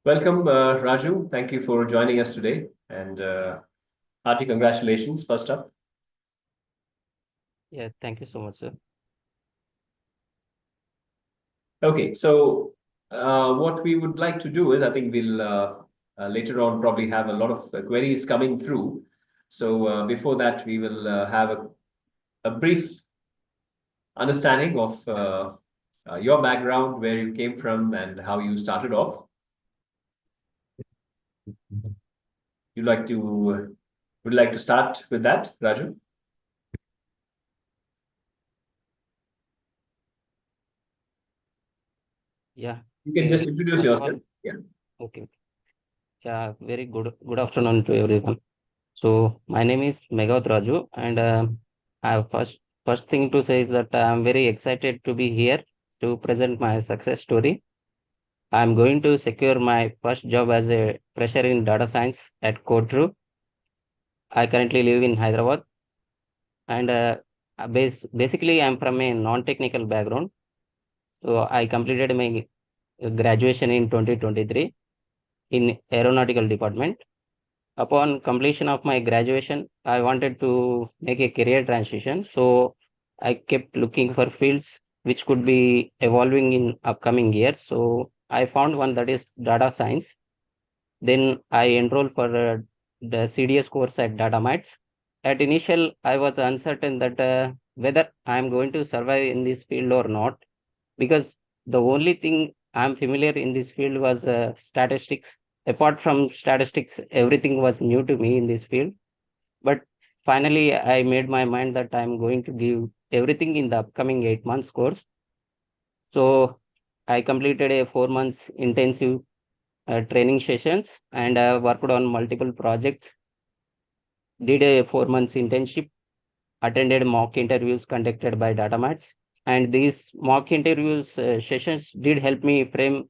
Welcome, Raju. Thank you for joining us today, and hearty congratulations first up. Yeah, thank you so much, sir. Okay, so what we would like to do is, I think we'll later on probably have a lot of queries coming through. So before that, we will have a brief understanding of your background, where you came from, and how you started off. You'd like to would like to start with that, Raju? Yeah, You can just introduce first of all, yourself. Yeah. okay. Yeah, very good afternoon to everyone. So my name is Megavath Raju, and I have first thing to say is that I am very excited to be here to present my success story. I am going to secure my first job as a fresher in data science at Codetru. I currently live in Hyderabad, and basically I'm from a non-technical background. So I completed my graduation in 2023 in aeronautical department. Upon completion of my graduation, I wanted to make a career transition. So I kept looking for fields which could be evolving in upcoming years. So I found one that is data science. Then I enrolled for the CDS course at DataMites. At initial, I was uncertain that whether I am going to survive in this field or not, because the only thing I'm familiar in this field was statistics. Apart from statistics, everything was new to me in this field. But finally, I made my mind that I'm going to give everything in the upcoming 8 months course. So I completed a 4 months intensive training sessions and worked on multiple projects. Did a 4 months internship, attended mock interviews conducted by DataMats, and these mock interviews sessions did help me frame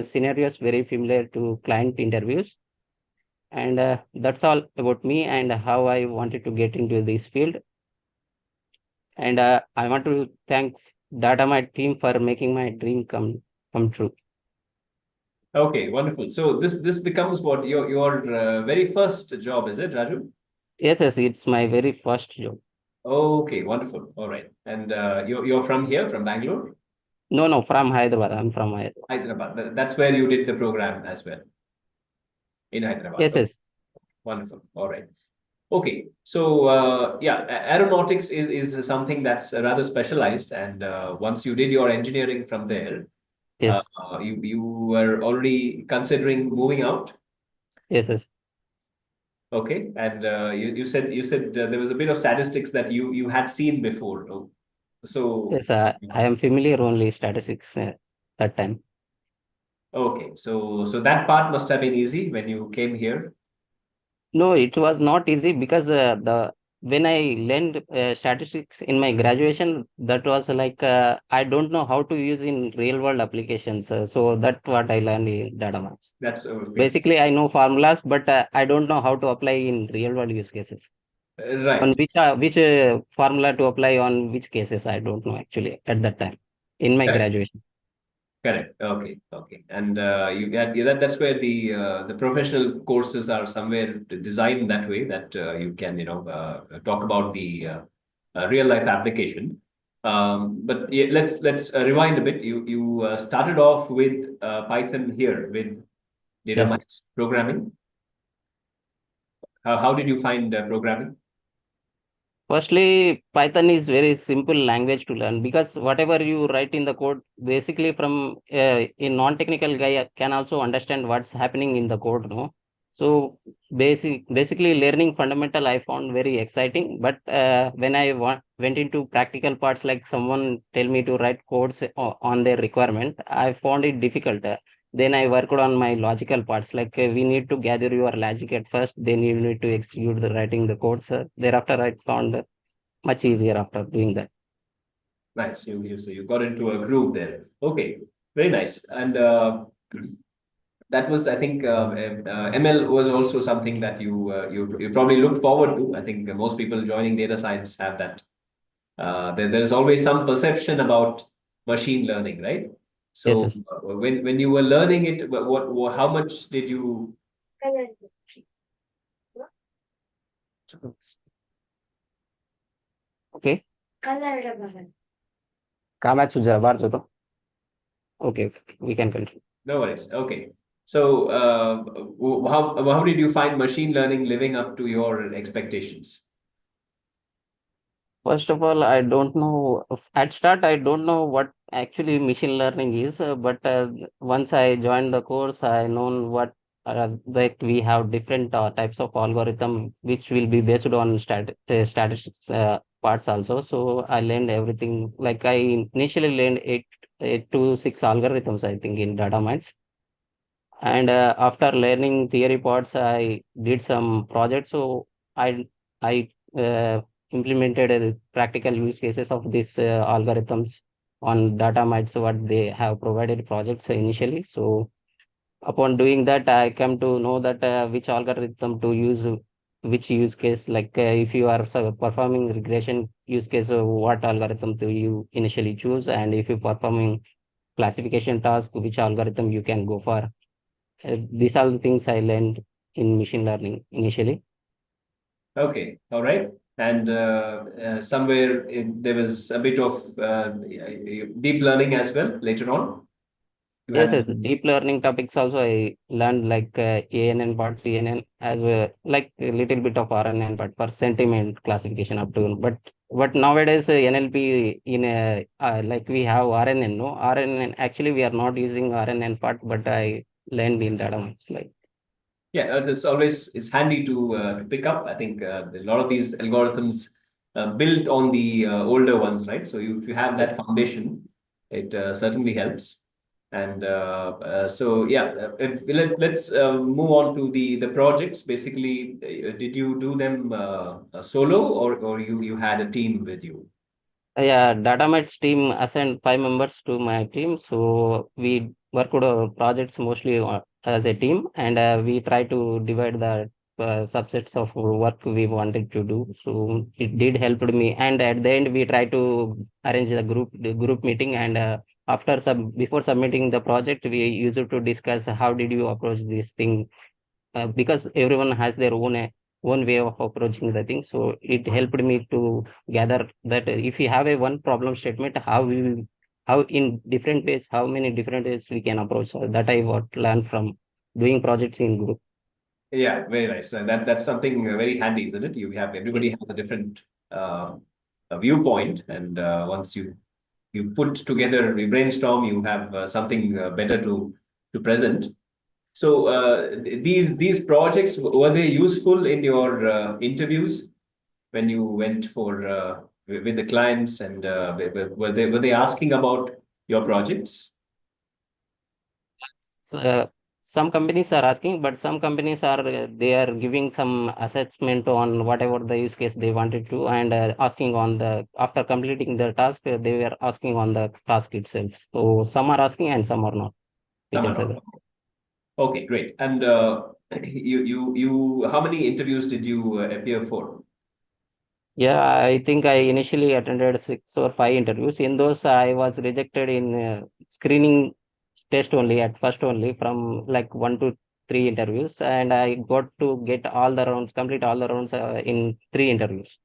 scenarios very familiar to client interviews. And that's all about me and how I wanted to get into this field. And I want to thank DataMat team for making my dream come true. Okay, wonderful. So this becomes what your very first job, is it, Raju? Yes, it's my very first job. Okay, wonderful. All right. And you're from here, from Bangalore? No, from Hyderabad. I'm from Hyderabad. Hyderabad. That's where you did the program as well, in Hyderabad. Yes, Okay, yes. wonderful. All right. Okay. So yeah, aeronautics is something that's rather specialized. And once you did your engineering from there, Yes, you were already considering moving out. yes. Okay. And you said there was a bit of statistics that you had seen before. Oh, so Yes, I am familiar only statistics that time. okay, so that part must have been easy when you came here. No, it was not easy because the when I learned statistics in my graduation, that was like I don't know how to use in real world applications. So that's what I learned in data maths. That's okay. Basically, I know formulas, but I don't know how to apply in real world use cases. On Right. which formula to apply on which cases, I don't know actually at that time in my Correct. graduation. Correct. Okay. Okay. And you get yeah, that's where the professional courses are somewhere designed that way that you can talk about the real life application. But yeah, let's rewind a bit. You started off with Python here with data Yes. mining programming. How did you find programming? Firstly, Python is very simple language to learn because whatever you write in the code, basically from a non-technical guy can also understand what's happening in the code, no? So basically learning fundamental I found very exciting. But when I went into practical parts, like someone tell me to write codes on their requirement, I found it difficult. Then I worked on my logical parts, like we need to gather your logic at first, then you need to execute the writing the codes. Thereafter, I found much easier after doing that. Nice. So you got into a groove there. Okay, very nice. And that was, I think, ML was also something that you probably looked forward to. I think most people joining data science have that. There's always some perception about machine learning, right? Yes, So yes. when you were learning it, how much did you? Okay. Kamak sudah bar tu. Okay, we can continue. No worries. Okay. So how did you find machine learning living up to your expectations? First of all, I don't know. At start, I don't know what actually machine learning is. But once I joined the course, I known what that we have different types of algorithm which will be based on statistics parts also. So I learned everything. Like I initially learned eight to six algorithms, I think, in DataMites. And after learning theory parts, I did some projects. So I implemented practical use cases of these algorithms on DataMites, what they have provided projects initially. So upon doing that, I come to know that which algorithm to use, which use case. Like if you are performing regression use case, what algorithm do you initially choose, and if you performing classification task, which algorithm you can go for. These are the things I learned in machine learning initially. Okay, all right. And somewhere there was a bit of deep learning as well later on. You Yes, had yes. Deep learning topics also I learned, like ANN part, CNN, as well, like a little bit of RNN part for sentiment classification up to. But nowadays NLP in like we have RNN, no RNN. Actually, we are not using RNN part, but I learned in data. It's like Yeah, it's handy to pick up. I think a lot of these algorithms built on the older ones, right? So if you have yes. that foundation, it certainly helps. And so yeah, let's move on to the projects. Basically, did you do them solo, or you had a team with you? Yeah, DataMites team assigned 5 members to my team. So we worked on projects mostly as a team, and we try to divide the subsets of work we wanted to do. So it did help me. And at the end, we try to arrange the group meeting. And after before submitting the project, we used to discuss how did you approach this thing, because everyone has their own way of approaching the thing. So it helped me to gather that if you have a one problem statement, how in different ways, how many different ways we can approach. So that I what learned from doing projects in group. Yeah, very nice. And that's something very handy, isn't it? You have everybody Yes. has a different viewpoint, and once you put together, you brainstorm, you have something better to present. So these projects, were they useful in your interviews when you went for with the clients, and were they asking about your projects? So, some companies are asking, but some companies are they are giving some assessment on whatever the use case they wanted to, and asking on the after completing the task, they were asking on the task itself. So some are asking and some are not. We Some can are say not. that. Okay, great. And how many interviews did you appear for? Yeah, I think I initially attended 6 or 5 interviews. In those, I was rejected in screening test only at first only from like 1 to 3 interviews, and I got to get all the rounds, complete all the rounds in 3 interviews.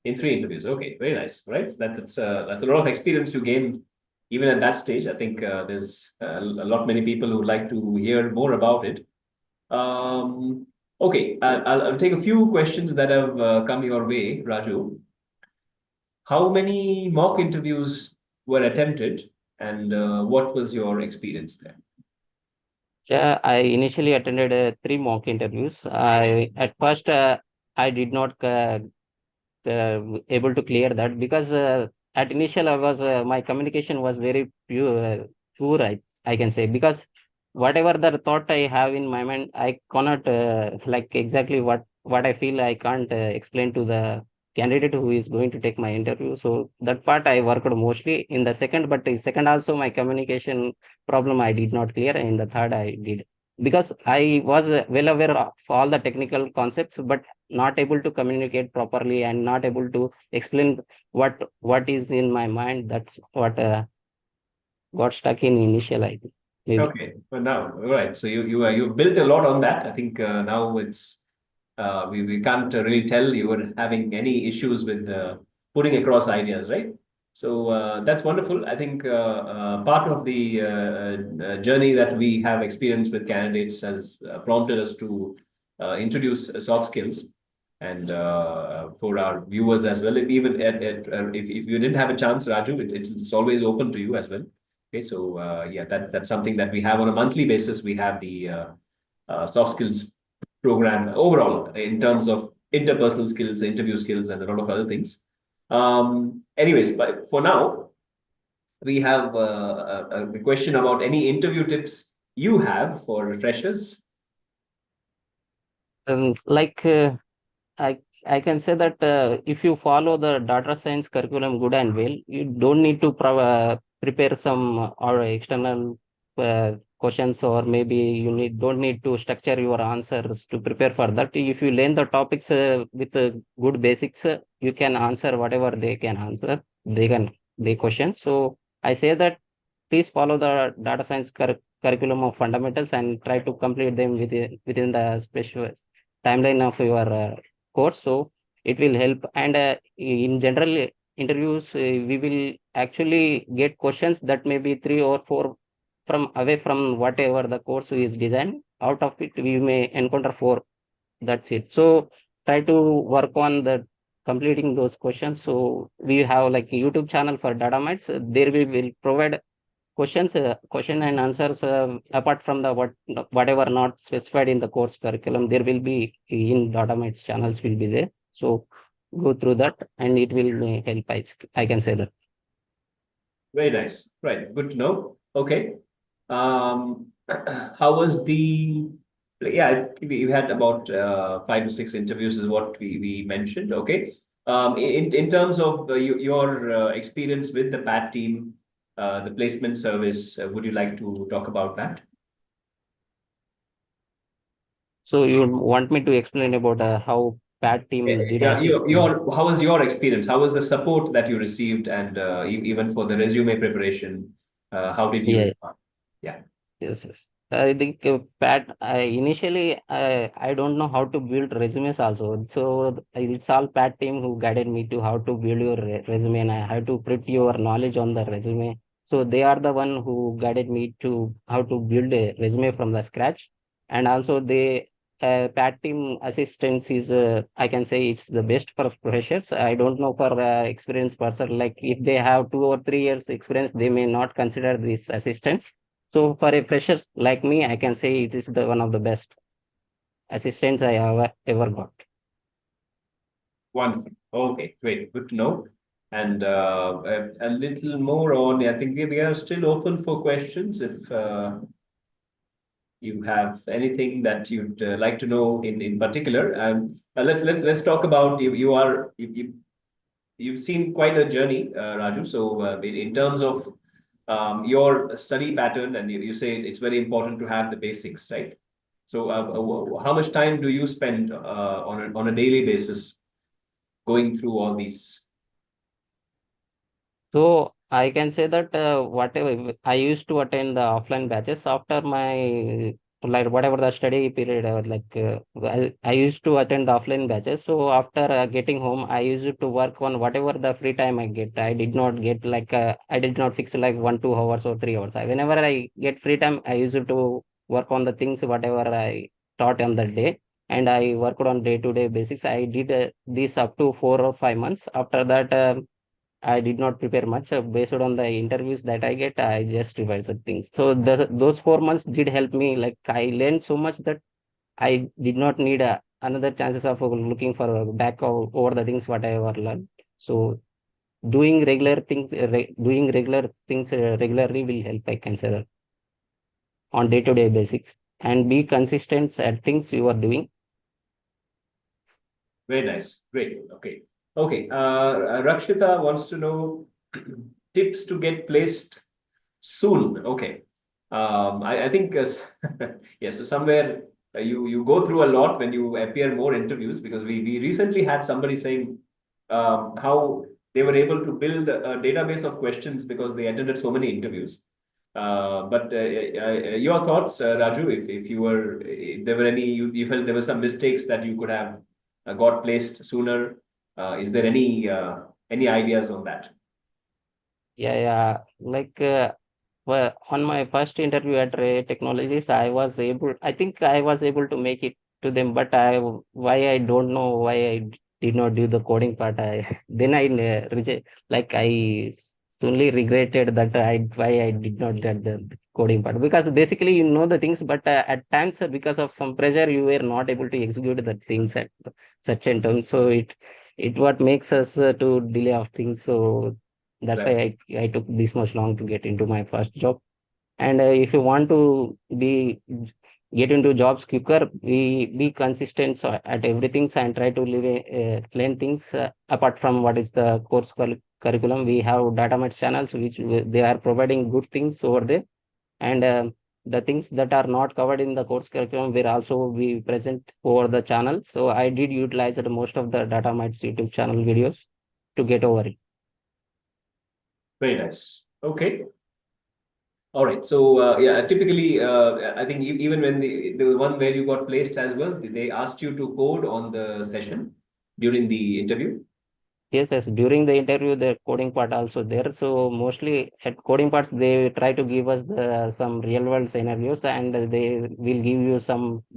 In 3 interviews. Okay, very nice. Right. That's a lot of experience you gain even at that stage. I think there's a lot many people who would like to hear more about it. Okay, I'll take a few questions that have come your way, Raju. How many mock interviews were attempted, and what was your experience there? Yeah, I initially attended 3 mock interviews. I at first I did not able to clear that because at initial I was my communication was very poor, I can say, because whatever the thought I have in my mind, I cannot like exactly what I feel, I can't explain to the candidate who is going to take my interview. So that part I worked mostly in the second, but the second also my communication problem I did not clear. In the third I did, because I was well aware of all the technical concepts, but not able to communicate properly and not able to explain what is in my mind. That's what got stuck in initial, I think. Maybe. Okay, well now, all right. So you built a lot on that. I think now it's we can't really tell you were having any issues with putting across ideas, right? So that's wonderful. I think part of the journey that we have experienced with candidates has prompted us to introduce soft skills, and for our viewers as well. Even if you didn't have a chance, Raju, it's always open to you as well. Okay, so yeah, that's something that we have on a monthly basis. We have the soft skills program overall in terms of interpersonal skills, interview skills, and a lot of other things. Anyways, but for now, we have a question about any interview tips you have for freshers. Like I I can say that if you follow the data science curriculum good and well, you don't need to prepare some or external questions, or maybe you don't need to structure your answers to prepare for that. If you learn the topics with good basics, you can answer whatever they can answer. They question. So I say that please follow the data science curriculum of fundamentals and try to complete them within the special timeline of your course. So it will help. And in general interviews, we will actually get questions that may be three or four from away from whatever the course is designed. Out of it, we may encounter four. That's it. So try to work on the completing those questions. So we have like a YouTube channel for DataMites. There we will provide question and answers apart from the whatever not specified in the course curriculum. There will be in DataMites channels will be there. So go through that and it will help. I can say that. Very nice. Right. Good to know. Okay. How was the? Yeah, I think we had about 5 to 6 interviews, is what we mentioned. Okay. In terms of your experience with the PAT team, the placement service, would you like to talk about that? So you want me to explain about how PAT team did Yeah, assist me? how was your experience? How was the support that you received, and even for the resume preparation, how did Yeah. you? Yeah. Yes, yes. I think Pat, initially, I don't know how to build resumes also. So it's all Pat team who guided me to how to build your resume, and I have to put your knowledge on the resume. So they are the one who guided me to how to build a resume from the scratch. And also they, Pat team assistance is, I can say it's the best for freshers. I don't know for experienced person, like if they have 2 or 3 years experience, they may not consider this assistance. So for a fresher like me, I can say it is the one of the best assistants I have ever got. Wonderful. Okay, great. Good to know. And a little more on, I think we are still open for questions. If you have anything that you'd like to know in particular, let's talk about you. You've seen quite a journey, Raju. So in terms of your study pattern, and you say it's very important to have the basics, right? So how much time do you spend on a daily basis going through all these? So I can say that whatever I used to attend the offline batches after my like whatever the study period, I used to attend the offline batches. So after getting home, I used to work on whatever the free time I get. I did not get I did not fix like 1 2 hours or 3 hours. Whenever I get free time, I used to work on the things whatever I taught on the day, and I worked on day-to-day basis. I did this up to 4 or 5 months. After that. I did not prepare much based on the interviews that I get. I just revised the things. So those 4 months did help me. Like I learned so much that I did not need another chances of looking for over the things what I ever learned. So doing regular things regularly will help. I can say that on day-to-day basics, and be consistent at things you are doing. Very nice. Great. Okay. Okay. Rakshita wants to know tips to get placed soon. Okay. I think yes. So somewhere you go through a lot when you appear more interviews, because we recently had somebody saying how they were able to build a database of questions because they attended so many interviews. But your thoughts, Raju, if you were, if there were any, you felt there were some mistakes that you could have got placed sooner. Is there any ideas on that? Yeah, yeah. Like well, on my first interview at Ray Technologies, I think I was able to make it to them, but why I don't know why did not do the coding part. Then I reject, like I solely regretted that why I did not get the coding part, because basically you know the things, but at times because of some pressure you were not able to execute the things at such a term. So it what makes us to delay of things. So that's why Right. I took this much long to get into my first job. And if you want to get into jobs quicker, be consistent at everything and try to learn things apart from what is the curriculum. We have DataMites channels which they are providing good things over there, and the things that are not covered in the course curriculum will also be present over the channel. So I did utilize most of the DataMites YouTube channel videos to get over it. Very nice. Okay. All right. So yeah, typically, I think even when the one where you got placed as well, they asked you to code on the session during the interview. Yes, yes. During the interview, the coding part also there. So mostly at coding parts, they try to give us some real world scenarios, and they will give you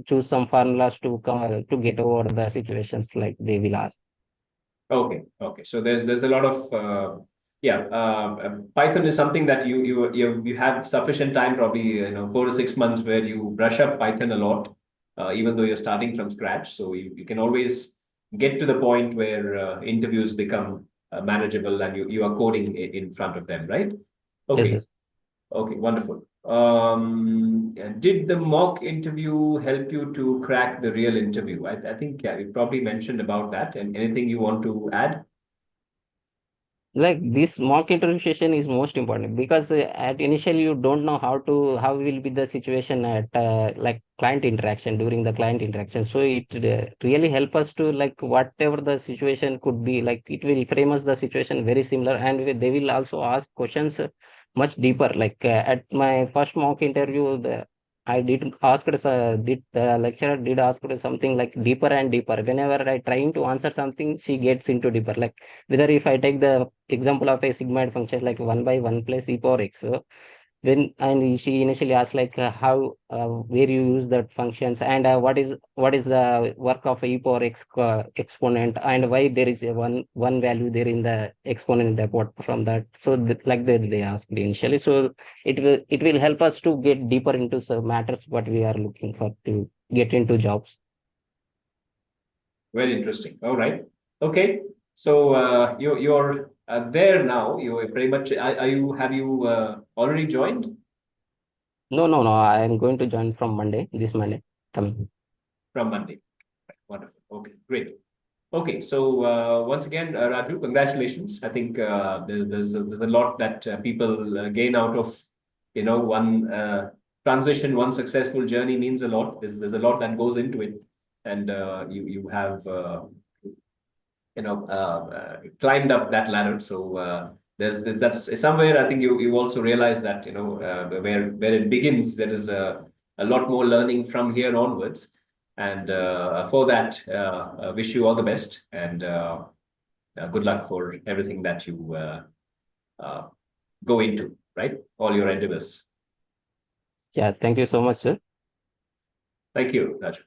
choose some formulas to come to get over the situations like they will ask. Okay, okay. So there's a lot of yeah. Python is something that you have sufficient time, probably 4 to 6 months, where you brush up Python a lot, even though you're starting from scratch. So you can always get to the point where interviews become manageable and you are coding in front of them, right? Yes, Okay, yes. okay, wonderful. And did the mock interview help you to crack the real interview? I think yeah, you probably mentioned about that. And anything you want to add? Like this mock interview session is most important, because at initially you don't know how will be the situation at like client interaction, during the client interaction. So it really help us to, like, whatever the situation could be, like it will frame us the situation very similar, and they will also ask questions much deeper. Like at my first mock interview, I did ask did the lecturer did ask something like deeper and deeper. Whenever I trying to answer something, she gets into deeper. Like whether if I take the example of a sigmoid function like 1 by 1 plus e power x, when and she initially asked like how where you use that functions, and what is the work of e power x exponent, and why there is a one value there in the exponent, that what from that. So like they asked initially. So it will help us to get deeper into some matters what we are looking for to get into jobs. Very interesting. All right. Okay. So you're there now. You're pretty much. Are you? Have you already joined No, I am going to join from Monday, this Monday coming. from Monday? Right. Wonderful. Okay. Great. Okay, so once again, Raju, congratulations. I think there's a lot that people gain out of one transition, one successful journey means a lot. There's a lot that goes into it, and you have climbed up that ladder. So that's somewhere I think you also realize that where it begins, there is a lot more learning from here onwards. And for that, wish you all the best and good luck for everything that you uh, go into, right? All your endeavors. Yeah, thank you so much, sir. Thank you, Raj.